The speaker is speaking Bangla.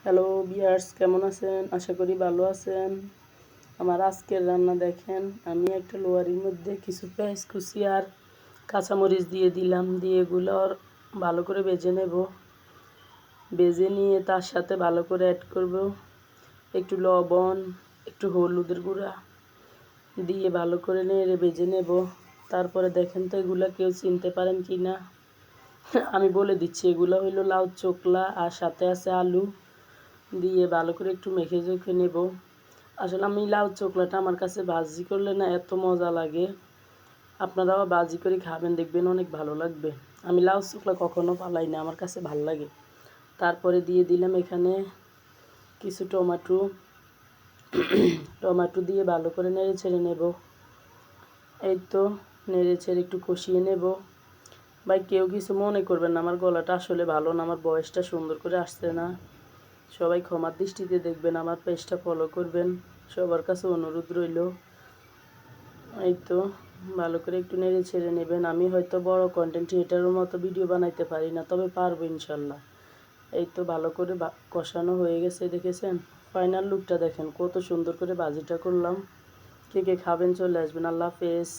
হ্যালো ভিউয়ার্স, কেমন আছেন? আশা করি ভালো আছেন। আমার আজকের রান্না দেখেন, আমি একটা লোয়ারির মধ্যে কিছু পেঁয়াজ কুচি আর কাঁচামরিচ দিয়ে দিলাম, দিয়ে এগুলো ভালো করে ভেজে নেব। ভেজে নিয়ে তার সাথে ভালো করে অ্যাড করব একটু লবণ, একটু হলুদের গুঁড়া দিয়ে ভালো করে নেড়ে ভেজে নেব। তারপরে দেখেন তো এগুলা কেউ চিনতে পারেন কি না। আমি বলে দিচ্ছি, এগুলো হইলো লাউ চোকলা আর সাথে আছে আলু দিয়ে ভালো করে একটু মেখে জেখে নেব। আসলে আমি লাউ চোকলাটা আমার কাছে ভাজি করলে না এত মজা লাগে, আপনারাও ভাজি করে খাবেন, দেখবেন অনেক ভালো লাগবে। আমি লাউ চোকলা কখনো পালাই না, আমার কাছে ভালো লাগে। তারপরে দিয়ে দিলাম এখানে কিছু টমেটো টমেটো দিয়ে ভালো করে নেড়ে ছেড়ে নেব। এই তো নেড়ে ছেড়ে একটু কষিয়ে নেব। ভাই কেউ কিছু মনে করবেন না, আমার গলাটা আসলে ভালো না, আমার বয়সটা সুন্দর করে আসছে না। সবাই ক্ষমার দৃষ্টিতে দেখবেন, আমার পেজটা ফলো করবেন, সবার কাছে অনুরোধ রইল। এই তো ভালো করে একটু নেড়ে ছেড়ে নেবেন। আমি হয়তো বড় কন্টেন্ট ক্রিয়েটারের মতো ভিডিও বানাইতে পারি না, তবে পারবো ইনশাল্লাহ। এই তো ভালো করে কষানো হয়ে গেছে, দেখেছেন? ফাইনাল লুকটা দেখেন, কত সুন্দর করে ভাজিটা করলাম। কে কে খাবেন চলে আসবেন। আল্লাহ হাফেজ।